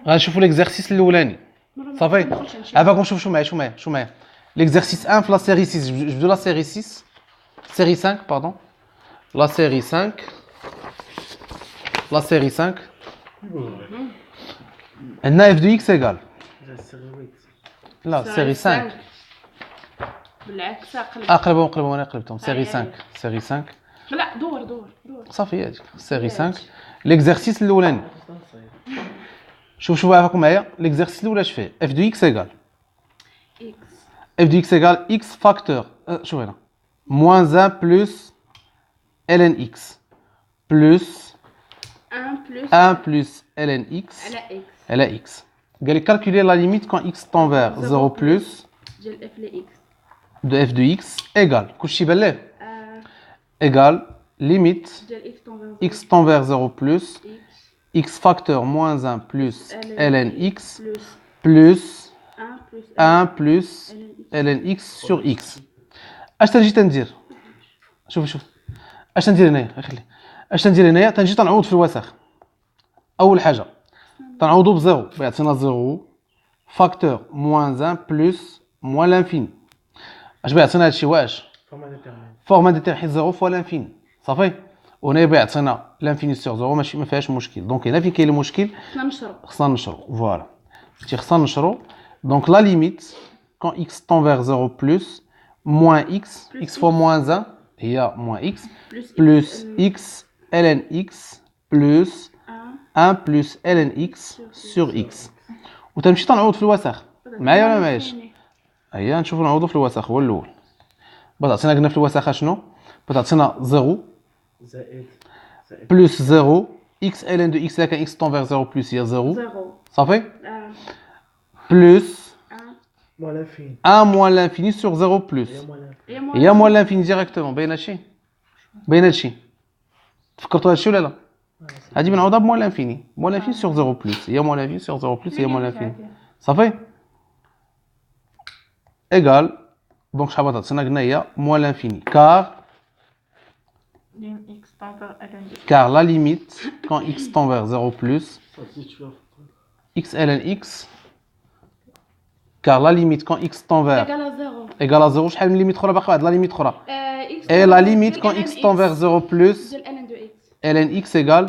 غنشوفوا ليكزارسيس الاولاني صافي عافاكم نشوف شو معايا l'exercice 1 في la série 6 je la série 6 série 5 pardon la série 5 عندنا f de x égale لا série 5 بالعكس اقربوا انا قلبتهم série 5 لا دور صافي هذيك série 5 l'exercice الاولاني شوفوا عافاكم معايا l'exercice الاول اش فيه f de x égale f de x égale x facteur شوف هنا moins 1 plus ln x plus 1 plus ln x على x قال لك calculer la limite quand x tend vers 0 plus ديال f ل x de f de x égale كلشي بان ليه égale limite ديال x tend vers 0 plus x facteur moins 1 plus ln x plus 1 plus ln x sur x اش تنجي تندير شوف اش تندير هنايا خلي اش تندير هنايا تنجي تنعوض في الوسخ اول حاجه تنعوضوا بزيرو بيعطينا 0 فاكتور موان 1 بلس موان لانفيني اش بيعطينا هادشي واش فورما ديتيرمين حيت 0 فوا لانفيني صافي وهنا بيعطينا لانفيني سور 0 ماشي ما فيهاش مشكل دونك هنا فين كاين المشكل خصنا نشرو فوالا خصنا نشرو دونك لا ليميت quand x tend vers 0 plus moins x fois moins 1 هي moins x plus x ln x plus 1 plus ln x sur x وتمشي تنعوض في الوسخ معايا ولا معاياش هيا نشوفوا نعوضوا في الوسخ هو الاول بتعطينا قلنا في الوسخ شنو بتعطينا 0 زائد plus 0 x ln de x là quand x tend vers 0 plus هي 0 صافي plus 1 moins l'infini sur 0 plus هي moins l'infini directement باين هادشي تفكرتوا هادشي ولا لا هادي بنعوضها ب moins l'infini sur 0 plus هي moins l'infini sur 0 plus هي moins l'infini صافي égal دونك شحال بتعطينا قلنا هي moins l'infini car la limite quand x tend vers 0 plus x ln x car la limite quand x tend vers égale à 0 شحال من ليميت اخرى باقي واحد لا ليميت اخرى et la limite quand x tend vers 0 plus ln x égale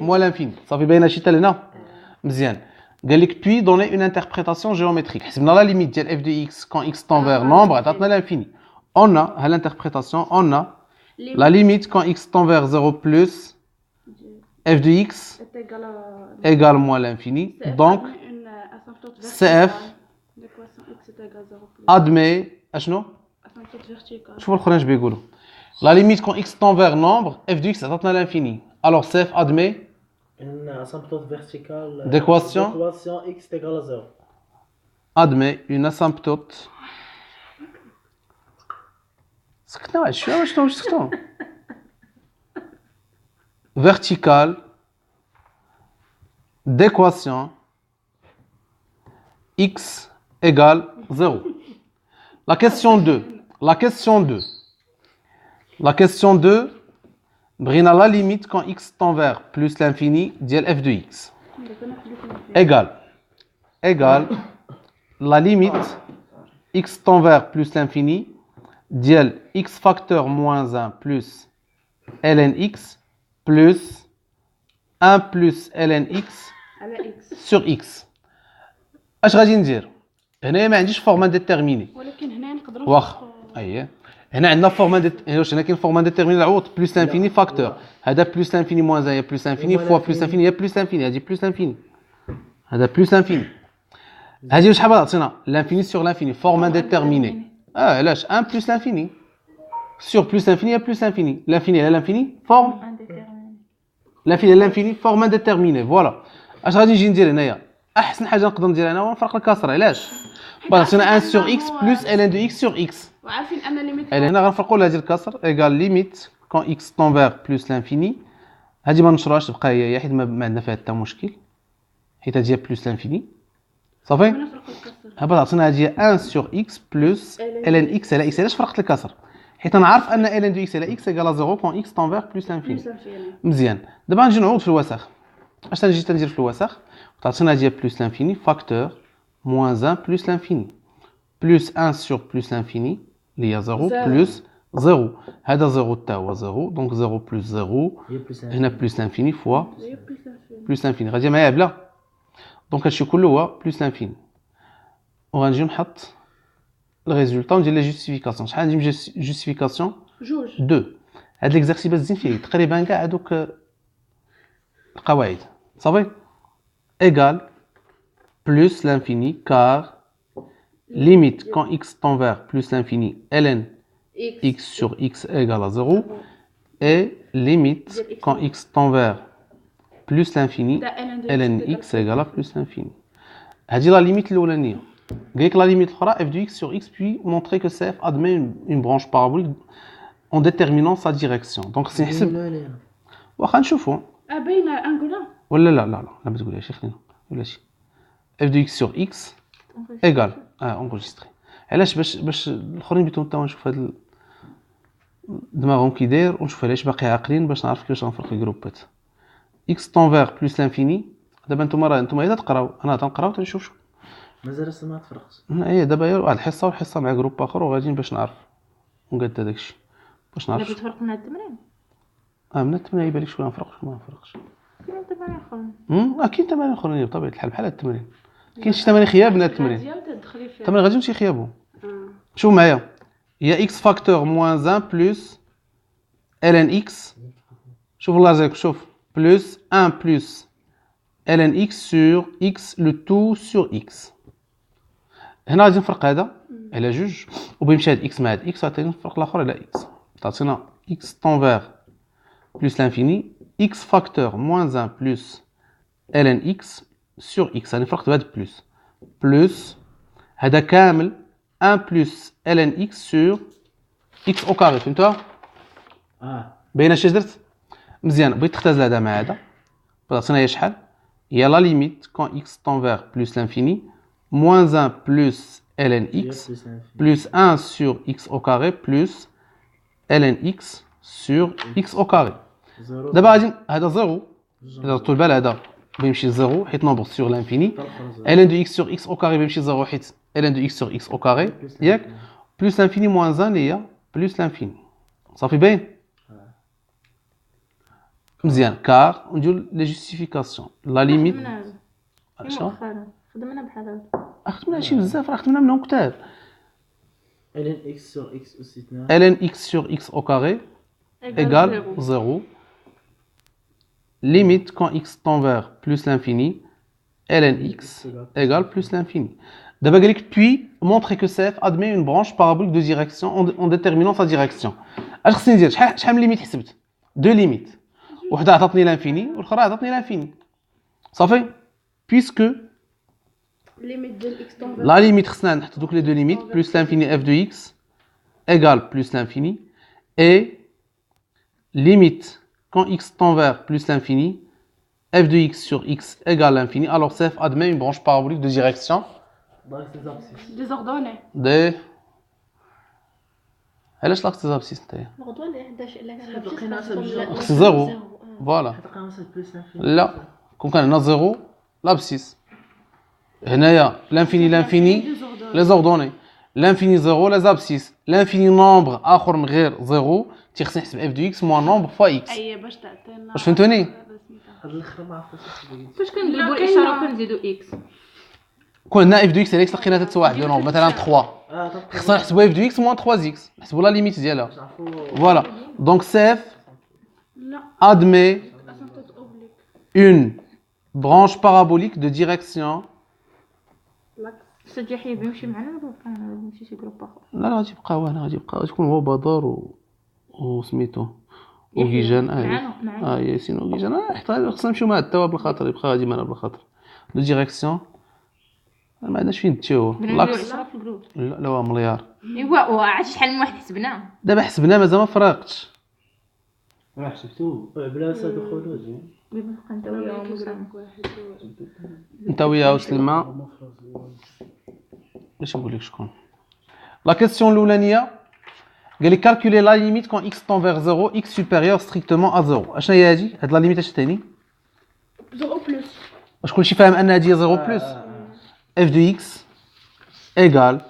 moins l'infini صافي باينه شي حتى لهنا مزيان قال لك puis donner une interprétation géométrique حسبنا la limite ديال f de x quand x tend vers nombre عطاتنا l'infini on a à l'interprétation on a la limite quand x tend vers 0 plus f de x égale moins l'infini donc cf admet اشنو شوفوا الاخرين اش بيقولوا la limite quand x tend vers nombre f de x عطاتنا l'infini alors cf admet une asymptote verticale d'équation x égale à 0 admet une asymptote سكتنا واحد شويه واش سكتوا verticale d'équation x égale 0. La question 2. Brina la limite quand x tend vers plus l'infini dial f de x. Égale la limite x tend vers plus l'infini dial x facteur moins 1 plus ln x plus 1 plus ln x sur x. اش غادي ندير هنا ما عنديش فورما ديتيرميني ولكن هنا نقدروا واخا اييه هنا عندنا فورما واش هنا كاين فورما ديتيرميني العوض بلس لانفيني فاكتور هذا بلس لانفيني موان 1 هي بلس لانفيني فوا بلس لانفيني هي بلس لانفيني هذه بلس لانفيني هذا بلس لانفيني هذه شحال عطينا لانفيني سور لانفيني فورما ديتيرميني علاش 1 بلس لانفيني سور بلس لانفيني هي بلس لانفيني لانفيني على لانفيني فورم لانفيني على لانفيني فورما ديتيرميني فوالا اش غادي نجي ندير هنايا احسن حاجه نقدر نديرها انا هو نفرق الكسر علاش عطينا 1 sur x plus ln de x sur x وعارفين ان ليميت هنا غنفرقوا لها ديال الكسر ايغال ليميت كون x tend vers plus l'infini هذه ما نشروهاش تبقى هي حيت ما عندنا فيها حتى مشكل حيت هذه بلس لانفيني صافي هبا عطينا هذه 1 sur x plus ln x على x علاش فرقت الكسر حيت انا عارف ان ln de x على x ايغال 0 كون x tend vers plus l'infini مزيان دابا نجي نعوض في الوسخ اش تنجي تندير في الوسخ تعطينا ديال بلس لانفيني فاكتور موان 1 بلس لانفيني بلس 1 سور بلس لانفيني اللي هي 0 بلس 0 هذا 0 حتى هو 0 دونك 0 بلس 0 هي بلس هنا بلس لانفيني فوا بلس لانفيني غادي معايا بلا دونك هادشي كله هو بلس لانفيني وغنجي نحط الريزولطا وندير لي جوستيفيكاسيون شحال عندي من جوستيفيكاسيون جوج 2 هاد ليكزارسي باش تزين فيه تقريبا كاع هادوك القواعد صافي égal plus l'infini car limite quand x tend vers plus l'infini ln x sur x égale à 0 et limite quand x tend vers plus l'infini ln x égale à plus l'infini هذه la limite الأولانية قالك la limite الأخرى f de x sur x puis montrer que CF admet une branche parabolique en déterminant sa direction donc c'est نحسب واخا نشوفوا باينه انغولا ولا لا لا لا لا ما تقولهاش خلينا ولا شي f de x sur x égal enregistré علاش باش الاخرين بيتهم حتى نشوف هاد دماغهم كي داير ونشوف علاش باقي عاقلين باش نعرف كيفاش غنفرق الجروبات x tend vers plus l'infini دابا نتوما اذا تقراو انا تنقراو تنشوف مازال لسه ما تفرقش اي دابا واحد الحصه والحصه مع جروب اخر وغاديين باش نعرف ونقاد داكشي باش لا نعرف بتفرق من التمرين من التمرين يبان لك شكون نفرق شكون ما نفرقش كاين تمارين اخرين اكيد تمارين اخرين بطبيعه الحال بحال هاد التمرين كاين شي تمارين خياب من هاد التمرين ديال تدخلي فيها التمرين غادي نمشي خيابو شوف معايا هي x فاكتور موان 1 بلس ln x شوف الله يرزقك شوف بلس 1 بلس ln x sur x le tout sur x هنا غادي نفرق هذا على جوج وبيمشي هاد x مع هاد x غادي نفرق الاخر على x تعطينا x tend vers plus l'infini x facteur moins 1 plus ln x sur x غادي نفرق بهاد بلس بلس هذا كامل 1 plus ln x sur x au carré فهمتوها باينه اش درت مزيان بغيت تختزل هذا مع هذا تعطينا هي شحال هي لا ليميت quand x tend vers plus l'infini moins 1 plus ln x plus 1 sur x au carré plus ln x sur x au carré دابا غادي هذا 0 اذا درتو البال هذا بيمشي 0 حيت نومبر sur l'infini ln de x sur x au carré بيمشي 0 حيت ln de x sur x au carré ياك plus l'infini moins 1 اللي هي plus l'infini صافي باين مزيان كار ونديرو لي جوستيفيكاسيون لا ليميت شنو خدمنا بحال هكا خدمنا شي بزاف راه خدمنا منهم كتاب ln x sur x aussi ln x sur x au carré égale 0 limite quand x tend vers plus l'infini ln x égale plus l'infini d'abord قال لك puis montrer que CF admet une branche parabolique de direction en déterminant sa direction اش خصني ندير شحال من ليميت حسبت دو ليميت وحده عطاتني لانفيني والاخرى عطاتني لانفيني صافي puisque ليميت ديال اكس طون la limite خصنا نحط دوك لي دو ليميت plus l'infini f de x égale plus l'infini et limite quand x tend vers plus l'infini f de x sur x égale l'infini alors CF admet une branche parabolique de direction ديزوردوني de علاش لاكس زابسيس نتايا غدوه 11 الا بقينا سبجة خص زيرو فوالا لا كون كان هنا زيرو لابسيس هنايا لانفيني لي زوردوني لانفيني زيرو لا زابسيس لانفيني نومبر اخر من غير زيرو تيخصني نحسب اف دو اكس موان نومبر فوا اكس اي باش تعطينا واش فهمتوني هاد الاخر ما عرفتش فاش كنضربوا الاشاره وكنزيدوا اكس كون هنا اف دو اكس عليك لقينا حتى واحد لو نومبر مثلا 3 خصنا نحسبوا اف دو اكس موان 3 اكس نحسبوا لا ليميت ديالها فوالا دونك سيف لا admet une branche parabolique de direction السد يحيى بيمشي معنا ولا بقى نمشي شي جروب اخر لا غادي يبقاو هنا غادي يبقاو تكون هو بدر وسميتو وكيجان معنا ياسين وكيجان حتى خصنا نمشيو مع التوا بالخاطر يبقى غادي معنا بالخاطر دو ديريكسيون ما عندناش فين نتيو لاكس في الجروب لا هو مليار ايوا وعرفتي شحال من واحد حسبناه دابا حسبنا مازال ما فرقتش راه حسبتو بلا ساد الخروج بيبقى انت ويا مسلم انت وياه وسلمى باش نقول لك شكون لا كيسيون الاولانيه قال لي كالكولي لا ليميت كون اكس طون فيغ 0 اكس سوبيريور ستريكتومون ا 0 اشنا هي هادي هاد لا ليميت اش ثاني 0 واش كلشي فاهم ان هذه 0 بلس اف دو اكس ايغال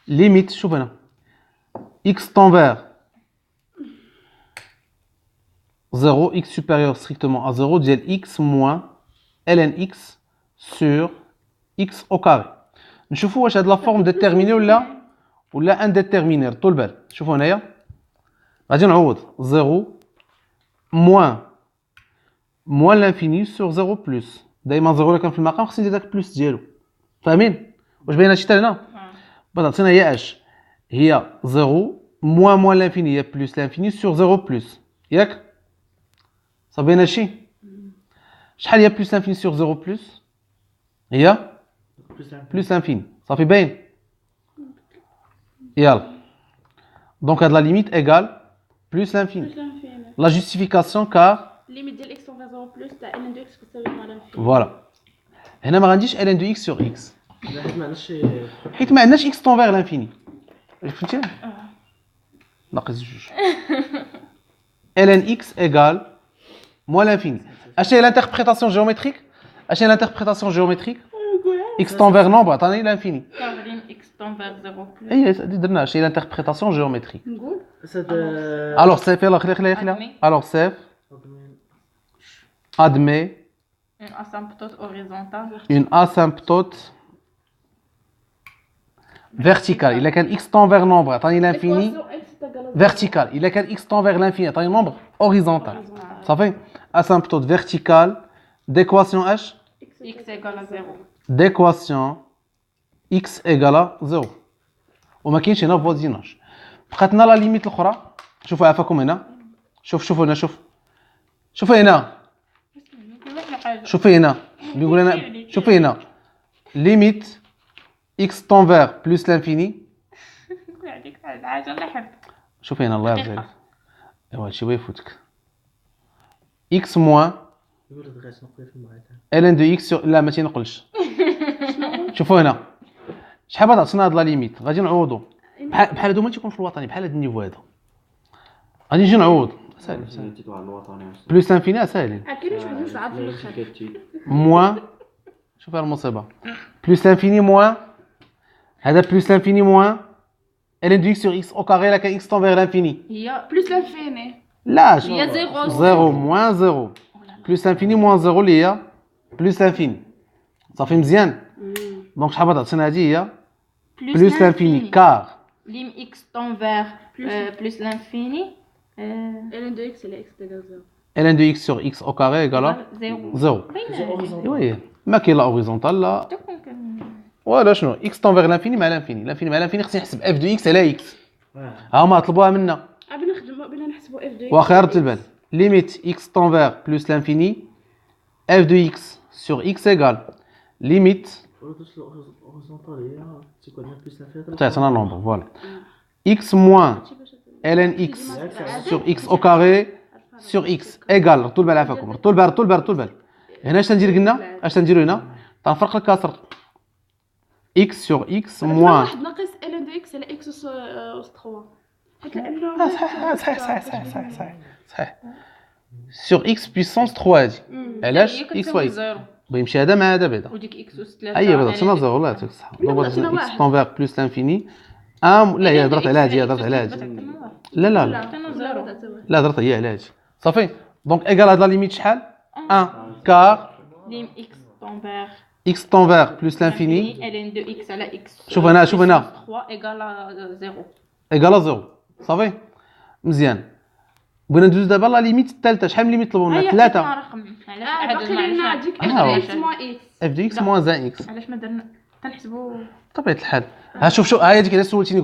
ليميت شوف هنا اكس تنفير 0 x supérieur strictement à 0 ديال x moins ln x sur x au carré. نشوفوا واش هاد لا فورم ديتيرميني ولا انديتيرميني. ردوا البال شوفوا هنايا غادي نعوض 0 moins l'infini sur 0 بلس. دائما 0 اللي كان في المقام خصني ندير داك بلس ديالو. فاهمين واش باين هادشي حتى هنا؟ بغات عطينا هي اش هي 0 moins l'infini هي بلس l'infini sur 0 بلس ياك صافي هادشي. شحال هي بلس l'infini sur 0 بلس هي بلس l'infini صافي باين. يلا دونك هاد لا ليميت ايغال بلس l'infini. La justification car ليميت ديال اكس تنفير 0 بلس تاع ان دو اكس كتساوي مع الانفيني. فوالا هنا ما غنديش ln دو x sur x حيت ما عندناش حيت ما عندناش x تنفير l'infini. فهمتي ناقص جوج ln x égale moins l'infini. اش هي l'interprétation géométrique اش هي l'interprétation géométrique x تنفير nombre عطاني l'infini. كارين اكس تنفير 0 بلس اي درنا اش هي l'interprétation géométrique. نقول alors c'est يلا خلي alors c'est admet une asymptote horizontale une asymptote verticale. إلا كان x tend vers nombre عطاني l'infini vertical. إلا كان x tend vers l'infini عطاني nombre horizontal. صافي asymptote verticale d'équation h x égale à 0 d'équation x égale à 0 وما كاينش هنا فوازيناج. بقات لنا لا ليميت الاخرى. شوفوا عافاكم هنا شوفوا هنا شوفوا هنا شوفي هنا بيقول لنا شوفي هنا ليميت x tend vers plus l'infini. هذيك الحاجه اللي حب شوفي هنا الله يرضي عليك ايوا هادشي هو يفوتك x moins يقول لك غاش نقول في المعادله ln دو x sur لا ما تينقلش. شوفوا هنا شحال بغات تعطينا هاد لا ليميت غادي نعوضوا بحال هادو ما تيكون في الوطني بحال هاد النيفو هذا غادي نجي نعوض ساهل بلس l'infini ساهلين كاينش واحد صعب في الاخر موان شوف المصيبه بلس l'infini موان هذا بلس l'infini موان ln دو x sur x au carré لا كان x tend vers l'infini هي بلس الانفيني لا هي 0 0 موان 0 بلس l'infini موان 0 اللي هي بلس l'infini صافي مزيان. دونك شحال بغات تعطينا هذه هي بلس l'infini كار lim x tend vers plus l'infini ان دو اكس على اكس تيغال 0 ln دو x sur x au carré égale 0 وي ما كاين لا اوريزونتال لا ولا شنو x tend vers l'infini مع l'infini خصني نحسب f دو x على x ها هما طلبوها منا بغينا نحسبوا اف دو واخا رد البال ليميت x tend vers plus l'infini f de x sur x égale limite تعطينا نومبر فوالا x moins ln x sur x au carré sur x égale ردوا البال عافاكم ردوا البال هنا اش تندير قلنا اش تنديروا هنا تنفرق الكسر x sur x moins واحد ناقص ال دو اكس على اكس اس 3 حيت لانه صحيح sur x puissance 3 هادي علاش x و x بيمشي هذا مع هذا بعدا وديك اكس اس 3 اي بعدا تنا زيرو لا يعطيك الصحه دونك x tend vers plus l'infini لا هي هضرت على هادي لا عطينا 0 لا هضرت هي على هادي صافي دونك ايغال هاد لا ليميت شحال 1 كار lim x tend vers x tend vers plus l'infini ln de x على x شوف هنا 3 égale à 0 ايغال 0 صافي مزيان بغينا ندوز دابا لا ليميت الثالثه شحال من ليميت طلبوا لنا 3 رقم علاش باقي لنا ديك اف اكس موا اكس اف دو اكس موان زان اكس علاش ما درنا تنحسبوا بطبيعه الحال ها شوف ها هي ديك علاش سولتيني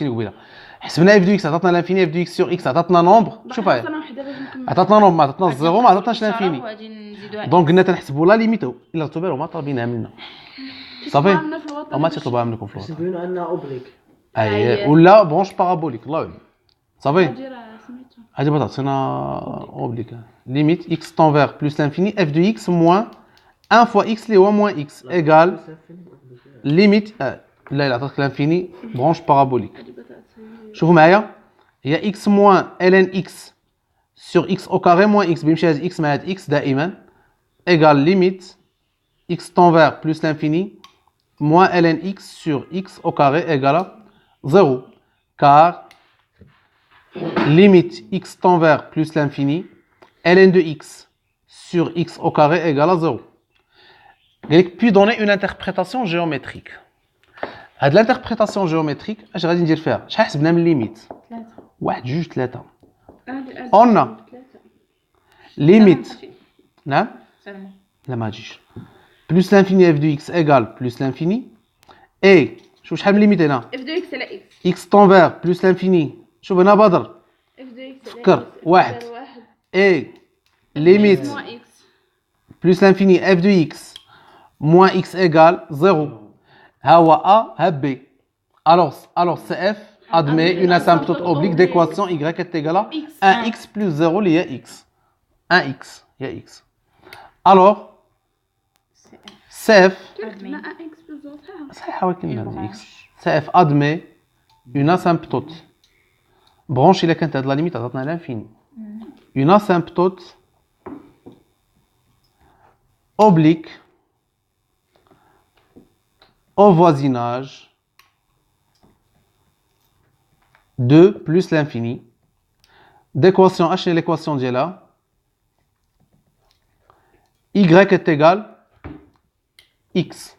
قبيله حسبنا اف دو اكس عطاتنا لانفيني اف دو اكس سور اكس عطاتنا نومبر شوف هاي عطاتنا نومبر ما عطاتنا الزيرو ما عطاتناش لانفيني دونك قلنا تنحسبوا لا ليميت الا تبارو ما طالبينها منا صافي وما تطلبوها منكم في الوطن سيبينا عندنا اوبليك اي ولا برونش بارابوليك الله يعلم صافي هادي بغات تعطينا اوبليك ليميت اكس طون فيغ بلس لانفيني اف دو اكس موان 1 فوا اكس اللي هو موان اكس ايغال ليميت لا عطاتك لانفيني برونش بارابوليك شوفوا معايا هي اكس موان ال ان اكس سور اكس او كاري موان اكس بيمشي هاد اكس مع هاد اكس دائما ايغال ليميت x tend vers plus l'infini, moins ln x sur x au carré égale à 0. Car limite x tend vers plus l'infini, ln de x sur x au carré égale à 0. Puis donner une interprétation géométrique. هاد l'interprétation géométrique, اش غادي ندير فيها؟ شحال حسبنا من ليميت؟ 3. 1 2 3. Un, On a limite. نعم؟ Seulement. لا ما تجيش. Plus l'infini f de x égale plus l'infini. Et شوف شحال من ليميت هنا؟ f de x c'est la x. x tend vers plus l'infini. شوف هنا بدر. f de x c'est la فكر. x. واحد. Et limite Moins x. plus l'infini f de x moins x égale 0. ها هو a ها b. Alors CF admet une asymptote oblique d'équation y est égale à 1x plus 0 lié à x. 1x, il y a x. Alors CF On a un x plus 0. صحيح ولكن هذا x. CF admet une asymptote. branche إلا كانت هاد لا ليميت عطاتنا l'infini. Une asymptote oblique au voisinage de plus l'infini d'équation h et l'équation d'Yela y est égal x.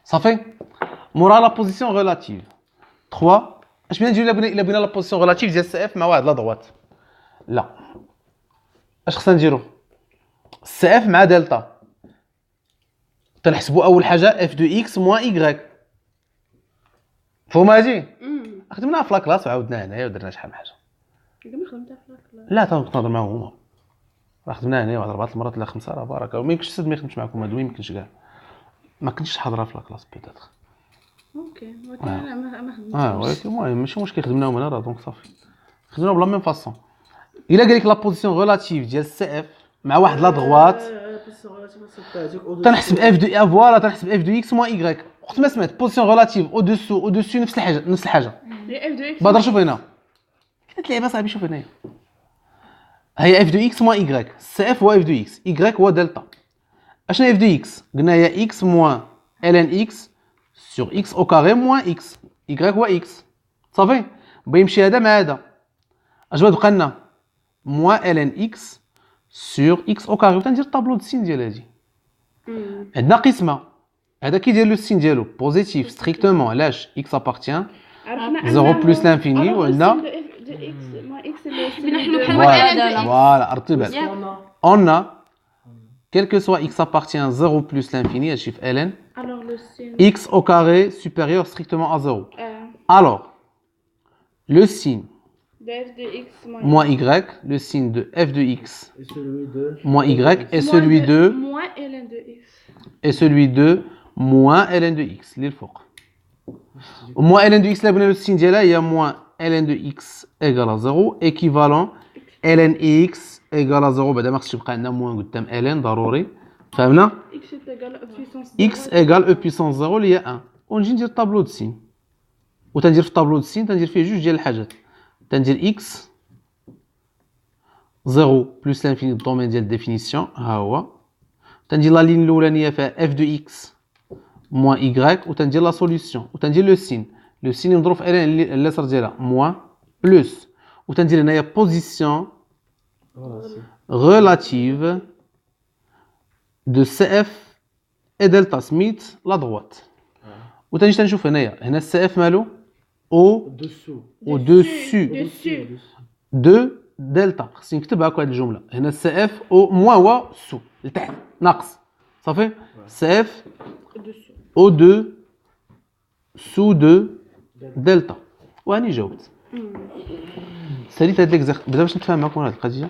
Ça fait مورا la position relative 3 اش بغينا نديرو الا بغينا la position relative ديال CF مع واحد لا droite لا اش خصنا نديرو CF مع دلتا تنحسبوا اول حاجه f de x moins y فهمتوا هادي خدمناها في لاكلاس وعاودنا هنايا ودرنا شحال من حاجه ما خدمتها في الكلاس. لا تنهضر معاهم هما راه خدمناها هنايا واحد 4 المرات ولا 5 راه بارك ما يمكنش السد ما يخدمش معكم هادو ما يمكنش كاع ما كنتش حاضره في لاكلاس بيتيتر اوكي ولكن انا ما خدمتش. ولكن المهم ماشي مشكل خدمناهم هنا راه دونك صافي خدمناهم بلا ميم فاصون الا قال لك لا بوزيسيون ريلاتيف ديال سي اف مع واحد لا دغوات تنحسب اف دو فوالا تنحسب اف دو اكس موان ايغريك وقت ما سمعت بوزيسيون ريلاتيف او دوسو نفس الحاجه هي f de x. بدر شوف هنا كانت لعبه صاحبي شوف هنايا هي اف دو اكس موان ايغريك سي اف هو اف دو اكس ايغريك هو دلتا اشنا اف دو اكس قلنا هي اكس موان ال ان اكس سور اكس او كاري موان اكس ايغريك هو اكس صافي بغا يمشي هذا مع هذا اش بقى لنا موان ال ان اكس سور اكس او كاري وتندير الطابلو د السين ديال هادي عندنا قسمه هذا كيدير لو السين ديالو بوزيتيف ستريكتومون علاش اكس ابارتيان 0 بلس لانفيني وعندنا de x moins x c'est le نحن de- بحال فوالا ارتبط on a quel que soit x appartient 0 plus l'infini à chiffre ln alors le signe x au carré supérieur strictement à 0 euh, alors le signe de f de x moins y le signe de f de x Et celui de. moins y et celui de moins ln de x. et celui de moins ln de x للفوق moins ln de x là بنا le signe ديالها هي moins ln de x égale à 0 équivalent ln x égale à 0 بعدا ما خصش يبقى عندنا moins قدام ln ضروري فهمنا x est égal à puissance x égale e puissance 0 اللي هي 1 ونجي ندير طابلو د سين وتندير في الطابلو د سين تندير فيه جوج ديال الحاجات تندير x 0 plus l'infini الدومين ديال الديفينيسيون ها هو تندير لا لين الاولانيه فيها f de x moins y وتندير لا سوليوشن وتندير لو سين لو سين مضروب في ln اليسار ديالها moins plus وتندير هنايا بوزيسيون relative de CF et delta Smith la droite. وتنجي تنشوف هنا CF مالو au-dessus de delta. خصني نكتبها هكا هاد الجملة. هنا CF au moins هو sous لتحت ناقص. صافي؟ CF au-dessous de delta. وهاني جاوبت. ساليت هاد ليكزارسيس بدا باش نتفاهم معكم هاد القضية.